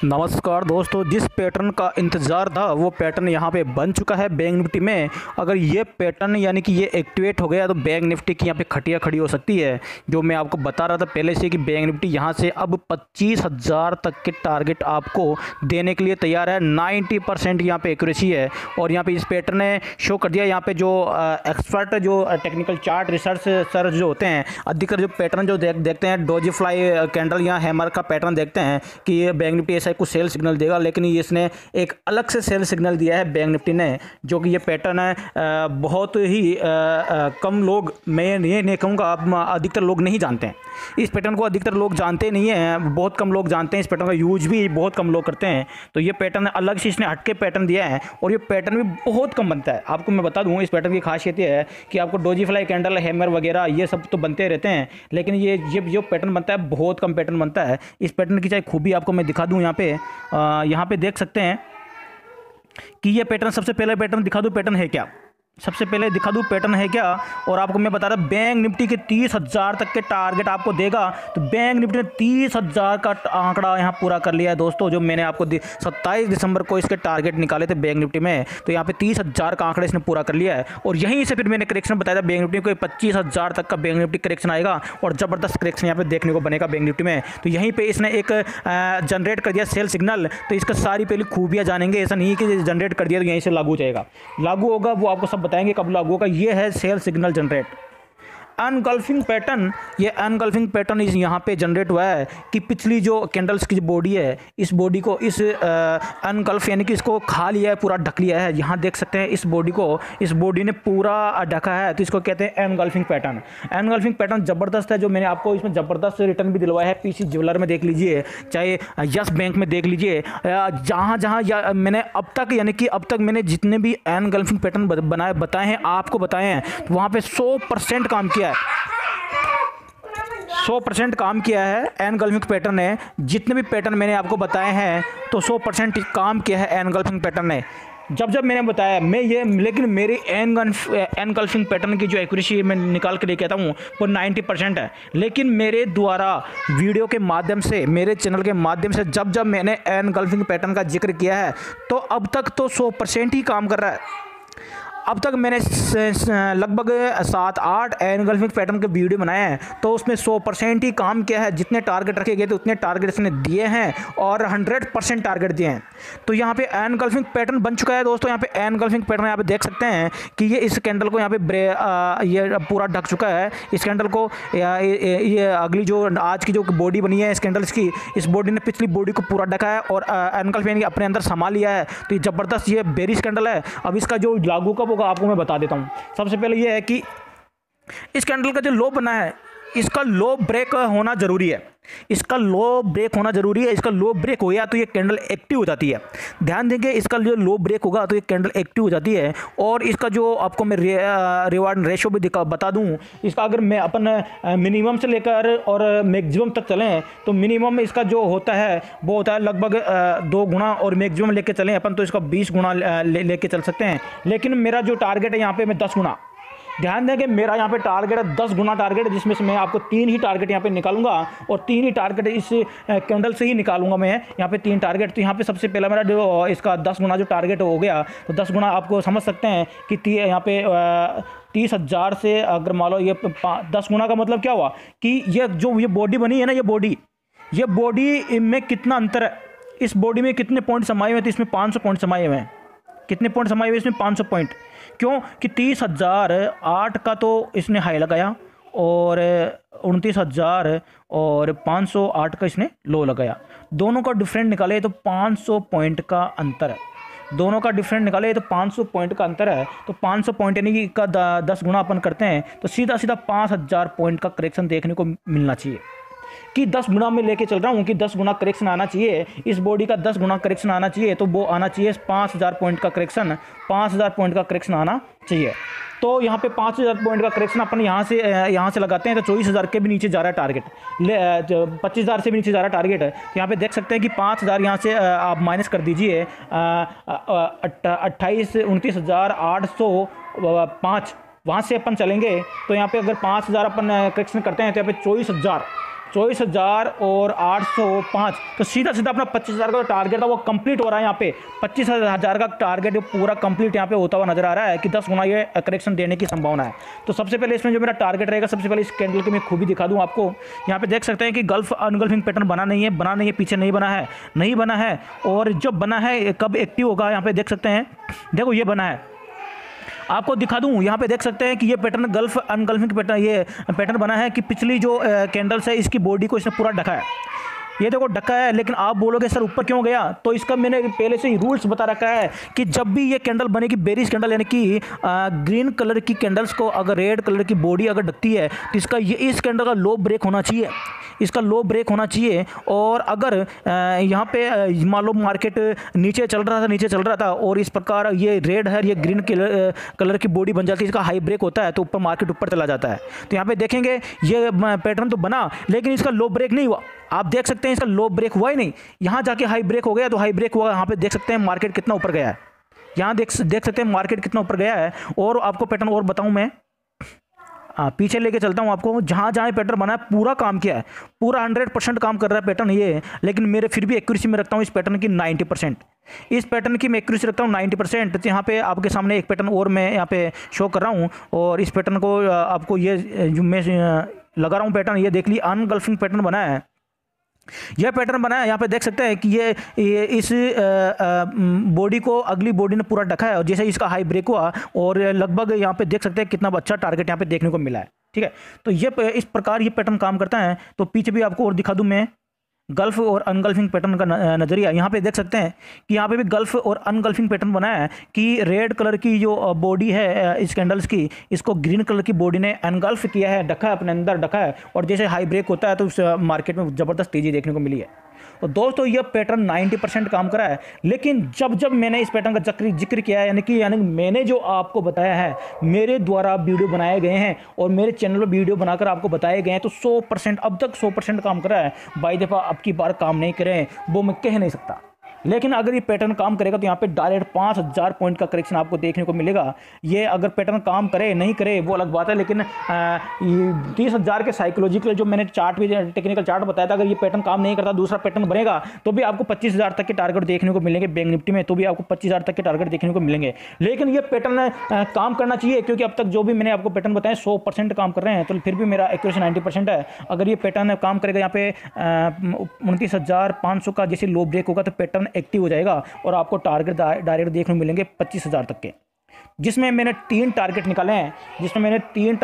नमस्कार दोस्तों, जिस पैटर्न का इंतज़ार था वो पैटर्न यहाँ पे बन चुका है बैंक निफ्टी में। अगर ये पैटर्न यानी कि ये एक्टिवेट हो गया तो बैंक निफ्टी की यहाँ पे खटिया खड़ी हो सकती है। जो मैं आपको बता रहा था पहले से कि बैंक निफ्टी यहाँ से अब 25,000 तक के टारगेट आपको देने के लिए तैयार है। 90% यहाँ पे एक्यूरेसी है और यहाँ पे इस पैटर्न ने शो कर दिया। यहाँ पे जो एक्सपर्ट जो टेक्निकल चार्ट रिसर्च जो होते हैं, अधिकतर जो पैटर्न जो देखते हैं डोजी फ्लाई कैंडल या हैमर का पैटर्न देखते हैं कि ये बैंक निफ्टी ऐसा कुछ सेल सिग्नल देगा, लेकिन इसने एक अलग से सेल सिग्नल दिया है बैंक निफ्टी ने, जो कि ये पैटर्न है बहुत ही कम लोग, मैं ये नहीं कहूँगा, आप अधिकतर लोग नहीं जानते हैं इस पैटर्न को। अधिकतर लोग जानते नहीं हैं, बहुत कम लोग जानते हैं इस पैटर्न का यूज भी बहुत कम लोग करते हैं। तो ये पैटर्न अलग से इसने हटके पैटर्न दिया है और ये पैटर्न भी बहुत कम बनता है। आपको मैं बता दूँ इस पैटर्न की खासियत ये है कि आपको डोजी फ्लाई कैंडल हैमर वगैरह ये सब तो बनते रहते हैं, लेकिन ये जो पैटर्न बनता है बहुत कम पैटर्न बनता है। इस पैटर्न की चाहे खूबी आपको मैं दिखा दूँ, यहाँ पे देख सकते हैं कि ये पैटर्न, सबसे पहले पैटर्न दिखा दूँ पैटर्न है क्या, सबसे पहले दिखा दूँ पैटर्न है क्या। और आपको मैं बता रहा बैंक निफ्टी के 30,000 तक के टारगेट आपको देगा। तो बैंक निफ्टी ने 30,000 का आंकड़ा यहाँ पूरा कर लिया है दोस्तों। जो मैंने आपको 27 दिसंबर को इसके टारगेट निकाले थे बैंक निफ्टी में, तो यहाँ पे 30,000 का आंकड़ा इसने पूरा कर लिया है। और यहीं से फिर मैंने करेक्शन बताया था बैंक निफ्टी को 25,000 तक का बैंक निफ्टी करेक्शन आएगा और ज़बरदस्त करेक्शन यहाँ पे देखने को बनेगा बैंक निफ्टी में। तो यहीं पर इसने एक जनरेट कर दिया सेल सिग्नल। तो इसका सारी पहली खूबियाँ जानेंगे, ऐसा नहीं है कि जनरेट कर दिया तो यहीं से लागू हो जाएगा, लागू होगा वो आपको सब बताएंगे कब लागू होगा। ये है सेल सिग्नल जनरेट अनगल्फिंग पैटर्न। ये अनगल्फिंग पैटर्न इस यहाँ पे जनरेट हुआ है कि पिछली जो कैंडल्स की जो बॉडी है, इस बॉडी को इस अनगल्फ यानी कि इसको खा लिया है, पूरा ढक लिया है। यहाँ देख सकते हैं इस बॉडी को, इस बॉडी ने पूरा ढका है, तो इसको कहते हैं एनगल्फिंग पैटर्न। एनगल्फिंग पैटर्न ज़बरदस्त है, जो मैंने आपको इसमें ज़बरदस्त रिटर्न भी दिलवाया है। पीसी ज्वेलर में देख लीजिए, चाहे यस बैंक में देख लीजिए, जहाँ जहाँ मैंने अब तक यानी कि अब तक मैंने जितने भी एनगल्फिंग पैटर्न बताए हैं, आपको बताए हैं, तो वहाँ पर 100% काम किया है। 100% काम किया है एनगल्फिंग पैटर्न ने। जितने भी पैटर्न मैंने आपको बताए हैं तो 100% काम किया है एनगल्फिंग पैटर्न ने। जब मैंने बताया मैं ये, लेकिन मेरी एनगल्फिंग पैटर्न की जो एक्यूरेसी मैं निकाल के लेके आता हूँ वो 90% है। लेकिन मेरे द्वारा वीडियो के माध्यम से, मेरे चैनल के माध्यम से जब मैंने एनगल्फिंग पैटर्न का जिक्र किया है, तो अब तक तो 100% ही काम कर रहा है। अब तक मैंने लगभग 7-8 एनगल्फिंग पैटर्न के वीडियो बनाए हैं, तो उसमें 100% ही काम किया है। जितने टारगेट रखे गए थे उतने टारगेट इसने दिए हैं और 100% टारगेट दिए हैं। तो यहाँ पे एनगल्फिंग पैटर्न बन चुका है दोस्तों। यहाँ पे एनगल्फिंग पैटर्न यहाँ पे देख सकते हैं कि ये इस कैंडल को यहाँ पे ये पूरा ढक चुका है। इस कैंडल को ये अगली जो आज की जो बॉडी बनी है इस कैंडल्स की, इस बॉडी ने पिछली बॉडी को पूरा ढका है और एनगल्फिंग अपने अंदर संभाल लिया है। तो ये ज़बरदस्त ये बेरिश कैंडल है। अब इसका जो लागू कब आपको मैं बता देता हूं। सबसे पहले यह है कि इस कैंडल का जो लो बना है, इसका लो ब्रेक होना जरूरी है। इसका लो ब्रेक होना जरूरी है। इसका लो ब्रेक हो गया तो ये कैंडल एक्टिव हो जाती है। ध्यान देंगे, इसका जो लो ब्रेक होगा तो ये कैंडल एक्टिव हो जाती है। और इसका जो आपको मैं रिवार्ड रेशो भी बता दूं, इसका अगर मैं अपन मिनिमम से लेकर और मैक्सिमम तक चलें तो मिनिमम इसका जो होता है वो होता है लगभग 2 गुना, और मैक्सिमम लेके चलें अपन तो इसका 20 गुना लेके चल सकते हैं। लेकिन मेरा जो टारगेट है यहाँ पे मैं 10 गुना, ध्यान दें कि मेरा यहाँ पे टारगेट है 10 गुना टारगेट है, जिसमें से मैं आपको 3 ही टारगेट यहाँ पे निकालूंगा और 3 ही टारगेट इस कैंडल से ही निकालूंगा मैं यहाँ पे 3 टारगेट। तो यहाँ पे सबसे पहला मेरा जो इसका 10 गुना जो टारगेट हो गया, तो 10 गुना आपको समझ सकते हैं कि यहाँ पे 30,000 से अगर मान लो ये 10 गुना का मतलब क्या हुआ कि ये बॉडी बनी है ना, ये बॉडी में कितना अंतर है, इस बॉडी में कितने पॉइंट समाये हुए थे, इसमें 500 पॉइंट समाये हुए हैं। कितने पॉइंट समाये हुए इसमें? 500 पॉइंट। क्यों कि 30,008 का तो इसने हाई लगाया और 29,000 और 508 का इसने लो लगाया। दोनों का डिफरेंट निकाले तो 500 पॉइंट का अंतर है। दोनों का डिफरेंट निकाले तो 500 पॉइंट का अंतर है। तो 500 पॉइंट यानी कि का 10 गुना अपन करते हैं तो सीधा 5,000 पॉइंट का करेक्शन देखने को मिलना चाहिए। कि 10 गुना में लेके चल रहा हूँ कि 10 गुना करेक्शन आना चाहिए, इस बॉडी का 10 गुना करेक्शन आना चाहिए, तो वो आना चाहिए 5,000 पॉइंट का करेक्शन, 5,000 पॉइंट का करेक्शन आना चाहिए। तो यहाँ पे 5,000 पॉइंट का करेक्शन अपन यहाँ से लगाते हैं तो 24,000 के भी नीचे जा रहा है टारगेट, 25,000 से भी नीचे जा रहा है टारगेट है। तो यहाँ पे देख सकते हैं कि 5,000 यहाँ से आप माइनस कर दीजिए, 29,805 वहाँ से अपन चलेंगे तो यहाँ पे अगर 5,000 अपन करेक्शन करते हैं तो यहाँ पे 24,000 24,000 और 805, तो सीधा सीधा अपना 25,000 का टारगेट था वो कंप्लीट हो रहा है। यहाँ पे 25,000 का टारगेट पूरा कंप्लीट यहाँ पे होता हुआ नजर आ रहा है कि 10 गुना ये करेक्शन देने की संभावना है। तो सबसे पहले इसमें जो मेरा टारगेट रहेगा, सबसे पहले इस कैंडल की मैं खूबी दिखा दूँ आपको। यहाँ पे देख सकते हैं कि गल्फ अनगल्फिंग पैटर्न बना नहीं है, पीछे नहीं बना है। और जब बना है कब एक्टिव होगा, यहाँ पे देख सकते हैं, देखो ये बना है, आपको दिखा दूं। यहाँ पे देख सकते हैं कि ये पैटर्न गल्फ अनगल्फिंग पैटर्न, ये पैटर्न बना है कि पिछली जो कैंडल्स है इसकी बॉडी को इसने पूरा ढका है। ये देखो ढका है, लेकिन आप बोलोगे सर ऊपर क्यों गया, तो इसका मैंने पहले से ही रूल्स बता रखा है कि जब भी ये कैंडल बनेगी, बेरिश कैंडल यानी कि ग्रीन कलर की कैंडल्स को अगर रेड कलर की बॉडी अगर ढकती है तो इसका इस कैंडल का लो ब्रेक होना चाहिए, इसका लो ब्रेक होना चाहिए। और अगर यहाँ पे मान लो मार्केट नीचे चल रहा था और इस प्रकार ये रेड है, ये ग्रीन कलर की बॉडी बन जाती है, इसका हाई ब्रेक होता है तो ऊपर मार्केट ऊपर चला जाता है। तो यहाँ पे देखेंगे ये पैटर्न तो बना, लेकिन इसका लो ब्रेक नहीं हुआ। आप देख सकते हैं इसका लो ब्रेक हुआ ही नहीं, यहाँ जाके हाई ब्रेक हो गया। तो हाई ब्रेक हुआ, यहाँ पे देख सकते हैं मार्केट कितना ऊपर गया है, यहाँ देख सकते हैं मार्केट कितना ऊपर गया है। और आपको पैटर्न और बताऊं मैं, पीछे लेके चलता हूं आपको, जहाँ पैटर्न बना है पूरा काम किया है, पूरा 100% काम कर रहा है पैटर्न ये। लेकिन मेरे फिर भी एक्यूरेसी में रखता हूँ इस पैटर्न की 90%, इस पैटर्न की मैं एक्यूरेसी रखता हूँ 90%। तो यहाँ पे आपके सामने एक पैटर्न और मैं यहाँ पे शो कर रहा हूँ, और इस पैटर्न को आपको ये जो मैं लगा रहा हूँ पैटर्न, ये देख ली अनगल्फिंग पैटर्न बना है, यह पैटर्न बना है। यहाँ पे देख सकते हैं कि ये इस बॉडी को अगली बॉडी ने पूरा ढका है, और जैसे इसका हाई ब्रेक हुआ और लगभग यहाँ पे देख सकते हैं कितना अच्छा टारगेट यहाँ पे देखने को मिला है। ठीक है, तो ये इस प्रकार ये पैटर्न काम करता है। तो पीछे भी आपको और दिखा दूँ मैं गल्फ और अनगल्फिंग पैटर्न का नज़रिया। यहाँ पे देख सकते हैं कि यहाँ पे भी गल्फ और अनगल्फिंग पैटर्न बना है कि रेड कलर की जो बॉडी है इस कैंडल्स की, इसको ग्रीन कलर की बॉडी ने अनगल्फ किया है, ढका है, अपने अंदर ढका है। और जैसे हाई ब्रेक होता है तो उस मार्केट में ज़बरदस्त तेज़ी देखने को मिली है। तो दोस्तों ये पैटर्न 90% काम करा है। लेकिन जब मैंने इस पैटर्न का जिक्र किया है, यानी मैंने जो आपको बताया है, मेरे द्वारा वीडियो बनाए गए हैं और मेरे चैनल पर वीडियो बनाकर आपको बताए गए हैं, तो 100% अब तक 100% काम करा है। बाई दफ़ा अब की बार काम नहीं करें वो मैं कह नहीं सकता, लेकिन अगर ये पैटर्न काम करेगा तो यहाँ पे डायरेक्ट 5,000 पॉइंट का करेक्शन आपको देखने को मिलेगा। ये अगर पैटर्न काम करे नहीं करे वो अलग बात है, लेकिन 30,000 के साइकोलॉजिकल जो मैंने चार्ट भी टेक्निकल चार्ट बताया था, अगर ये पैटर्न काम नहीं करता, दूसरा पैटर्न बनेगा तो भी आपको 25,000 तक के टारगेट देखने को मिलेंगे। बैंक निफ्टी में तो भी आपको 25,000 तक के टारगेट देखने को मिलेंगे। लेकिन ये पैटर्न काम करना चाहिए, क्योंकि अब तक जो भी मैंने आपको पैटर्न बताया 100% काम कर रहे हैं, तो फिर भी मेरा एक्यूरेसी 90% है। अगर ये पैटर्न काम करेगा, यहाँ पे 29,500 का जैसे लो ब्रेक होगा तो पैटर्न एक्टिव हो जाएगा और आपको टारगेट डायरेक्ट देखने को मिलेंगे 25,000 तक के, जिसमें मैंने 3 टारगेट निकाले हैं। तो मेरे 3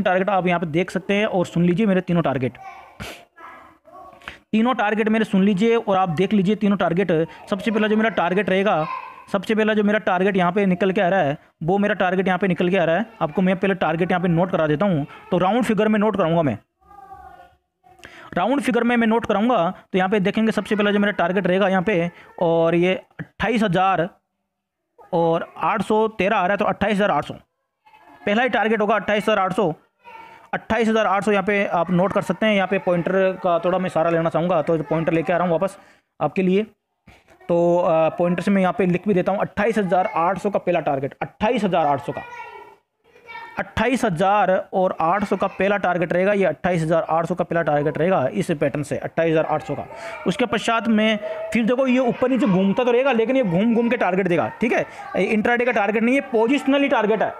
टारगेट आप यहाँ पे देख सकते हैं और सुन लीजिए। मेरे तीनों टारगेट मेरे सुन लीजिए और आप देख लीजिए तीनों टारगेट। सबसे पहला जो मेरा टारगेट यहाँ पे निकल के आ रहा है, वो मेरा टारगेट यहाँ पे निकल के आ रहा है। आपको मैं पहले टारगेट यहाँ पे नोट करा देता हूँ। तो राउंड फिगर में नोट कराऊंगा मैं, नोट कराऊंगा। तो यहाँ पे देखेंगे सबसे पहला जो मेरा टारगेट रहेगा यहाँ पे, और ये 28,000 और 813 आ रहा है, तो 28,800 पहला ही टारगेट होगा। 28,800 यहाँ पे आप नोट कर सकते हैं। यहाँ पे पॉइंटर का थोड़ा मैं सहारा लेना चाहूँगा, तो पॉइंटर लेके आ रहा हूँ वापस आपके लिए। तो पॉइंटर से मैं यहाँ पे लिख भी देता हूँ 28,800 का पहला टारगेट, 28,800 का 28,800 का पहला टारगेट रहेगा। ये 28,800 का पहला टारगेट रहेगा इस पैटर्न से, 28,800 का। उसके पश्चात में फिर देखो ये ऊपर नीचे घूमता तो रहेगा, लेकिन ये घूम के टारगेट देगा। ठीक है, इंट्राडे का टारगेट नहीं है, पोजिशनली टारगेट है।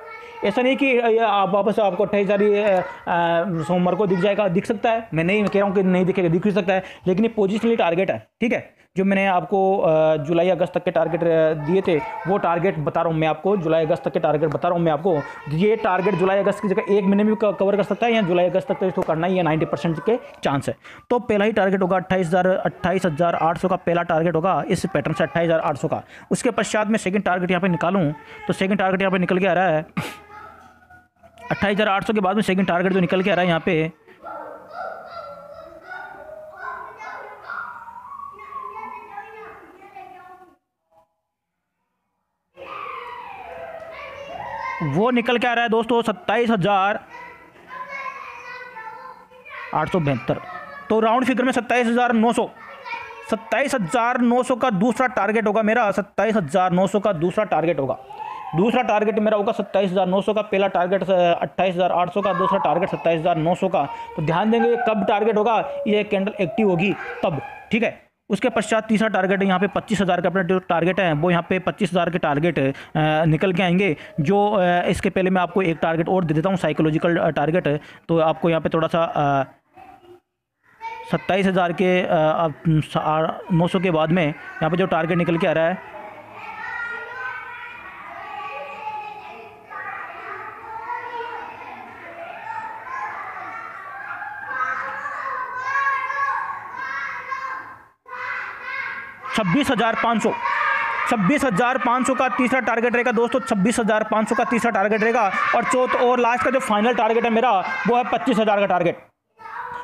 ऐसा नहीं कि आप वापस आपको 28,000 सोमवार को दिख सकता है। मैं नहीं कह रहा हूँ कि नहीं दिखेगा, दिख भी सकता है, लेकिन ये पोजिशनली टारगेट है। ठीक है, जो मैंने आपको जुलाई अगस्त तक के टारगेट दिए थे वो टारगेट बता रहा हूँ मैं आपको, जुलाई अगस्त तक के टारगेट बता रहा हूँ मैं आपको। ये टारगेट जुलाई अगस्त की जगह 1 महीने में कवर कर सकता है, या जुलाई अगस्त तक तो इसको करना ही है, 90% के चांस है। तो पहला ही टारगेट होगा 28,800 का पहला टारगेट होगा इस पैटर्न से, 28,800 का। उसके पश्चात में सेकंड टारगेट यहाँ पे निकालूँ तो सेकंड टारगेट यहाँ पे निकल के आ रहा है 28,800 के बाद में सेकंड टारगेट जो निकल के आ रहा है यहाँ पे, वो निकल के आ रहा है दोस्तों 27,872। तो राउंड फिगर में 27,900 का दूसरा टारगेट होगा मेरा, 27,900 का दूसरा टारगेट होगा। दूसरा टारगेट मेरा होगा 27,900 का, पहला टारगेट 28,800 का, दूसरा टारगेट 27,900 का। तो ध्यान देंगे कब टारगेट होगा, ये कैंडल एक्टिव होगी तब, ठीक है। उसके पश्चात तीसरा टारगेट है यहाँ पे 25,000 का अपना जो टारगेट है वो यहाँ पे 25,000 के टारगेट निकल के आएंगे। जो इसके पहले मैं आपको एक टारगेट और दे देता हूँ साइकोलॉजिकल टारगेट, तो आपको यहाँ पे थोड़ा सा 27,000 के 900 के बाद में यहाँ पे जो टारगेट निकल के आ रहा है 26,500, 26,500 का तीसरा टारगेट रहेगा दोस्तों, 26,500 का तीसरा टारगेट रहेगा। और चौथा और लास्ट का जो फाइनल टारगेट है मेरा वो है 25,000 का टारगेट।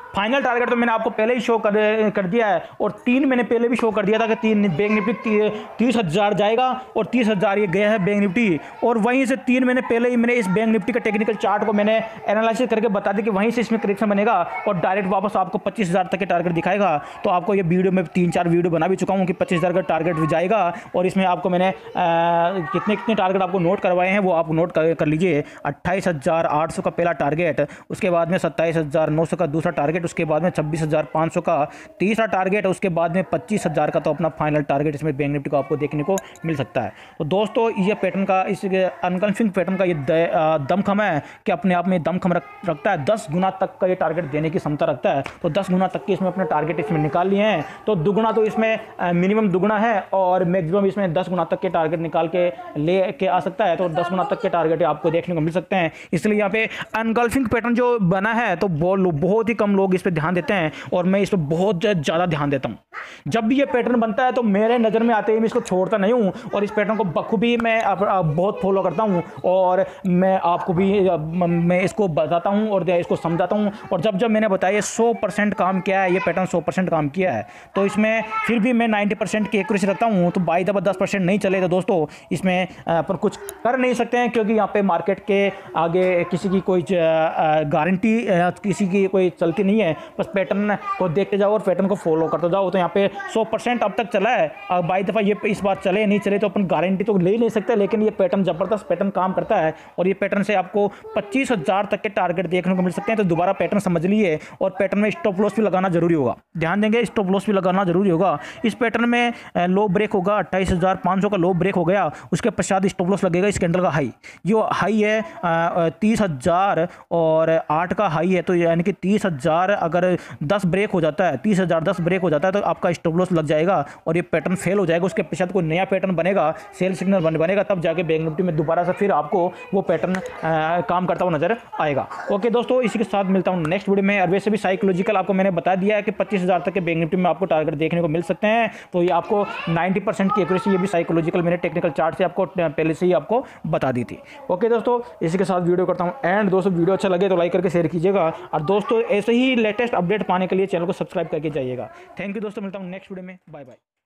फाइनल टारगेट तो मैंने आपको पहले ही शो कर दिया है, और 3 मैंने पहले भी शो कर दिया था कि 3 बैंक निफ्टी 30,000 जाएगा, और 30,000 ये गया है बैंक निफ्टी। और वहीं से 3 महीने पहले ही मैंने इस बैंक निफ्टी का टेक्निकल चार्ट को मैंने एनालिसिस करके बता दी कि वहीं से इसमें करेक्शन बनेगा और डायरेक्ट वापस आपको 25,000 तक के टारगेट दिखाएगा। तो आपको ये वीडियो में 3-4 वीडियो बना भी चुका हूँ कि 25,000 का टारगेट जाएगा, और इसमें आपको मैंने कितने टारगेट आपको नोट करवाए हैं वो आप नोट कर लीजिए। 28,800 का पहला टारगेट, उसके बाद में 27,900 का दूसरा टारगेट, उसके बाद में 26,500 का तीसरा टारगेट, उसके बाद में 25,000 का तो अपना फाइनल टारगेट इसमें बैंक निफ्टी को आपको देखने को मिल सकता है। तो दोस्तों ये पैटर्न का, इस अनकन्फर्म पैटर्न का ये दमखम है कि अपने आप में दमखम रखता है, 10 गुना तक का ये टारगेट देने की क्षमता रखता है। तो 10 गुना तक के इसमें अपने टारगेट इसमें निकाल लिए हैं, तो दुगुना तो इसमें मिनिमम दुगुना है, और मैक्सिमम इसमें 10 गुना तक के टारगेट निकाल के ले के आ सकता है। तो 10 गुना तक के टारगेट आपको देखने को मिल सकते हैं। इसलिए यहाँ पे अनगल्फिंग पैटर्न जो बना है तो बहुत ही कम लोग इस पर ध्यान देते हैं, और मैं इस पर बहुत ज़्यादा ध्यान देता हूँ। जब भी ये पैटर्न बनता है तो मेरे नज़र में आते ही मैं इसको छोड़ता नहीं हूँ, और इस पैटर्न को बखूबी मैं बहुत फॉलो करता हूँ, और मैं आपको भी मैं इसको बताता हूँ और इसको समझाता हूँ। और जब मैंने बताया 100% काम किया है, ये पैटर्न 100% काम किया है, तो इसमें फिर भी मैं 90% की एक्यूरेसी रखता हूँ। तो बाई दफा 10% नहीं चले तो दोस्तों इसमें पर कुछ कर नहीं सकते हैं, क्योंकि यहाँ पे मार्केट के आगे किसी की कोई गारंटी किसी की कोई चलती नहीं है। बस पैटर्न को देखते जाओ और पैटर्न को फॉलो करते जाओ। तो यहाँ पे 100% अब तक चला है, बाई दफ़ा ये इस बार चले नहीं चले तो अपन गारंटी तो ले ही नहीं सकते, लेकिन ये पैटर्न ज़बरदस्त पैटर्न काम करता है, और ये पैटर्न से आपको 25,000 तक के टारगेट देखने को मिल सकते हैं। तो दोबारा पैटर्न समझ लिए, और पैटर्न में स्टॉप लॉस भी लगाना जरूरी होगा। ध्यान देंगे, स्टॉप लॉस भी लगाना जरूरी होगा। इस पैटर्न में लो ब्रेक होगा, 28,500 का लो ब्रेक हो गया, उसके पश्चात स्टॉप लॉस लगेगा इस कैंडल का हाई। जो हाई है 30,008 का हाई है, तो यानी कि 30,000 अगर 10 ब्रेक हो जाता है, 30,000 10 ब्रेक हो जाता है तो आपका स्टॉप लॉस लग जाएगा, और ये पैटर्न फेल हो जाएगा। उसके पश्चात कोई नया पैटर्न बनेगा, सेल सिग्नल बनेगा, तब जाके बैंक निफ्टी में दोबारा से फिर आपको वो पैटर्न काम करता हुआ नजर आएगा। ओके दोस्तों, इसी के साथ मिलता हूँ नेक्स्ट वीडियो में। और वैसे भी साइकोलॉजिकल आपको मैंने बता दिया है कि 25,000 तक के बैंक निफ्टी में आपको टारगेट देखने को मिल सकते हैं। तो ये आपको 90% की एक्यूरेसी, ये भी साइकोलॉजिकल मैंने टेक्निकल चार्ट से आपको पहले से ही आपको बता दी थी। ओके दोस्तों, इसी के साथ वीडियो करता हूँ एंड। दोस्तों वीडियो अच्छा लगे तो लाइक करके शेयर कीजिएगा, और दोस्तों ऐसे ही लेटेस्ट अपडेट पाने के लिए चैनल को सब्सक्राइब करके जाइएगा। थैंक यू दोस्तों, मिलता हूँ नेक्स्ट वीडियो में। Bye bye.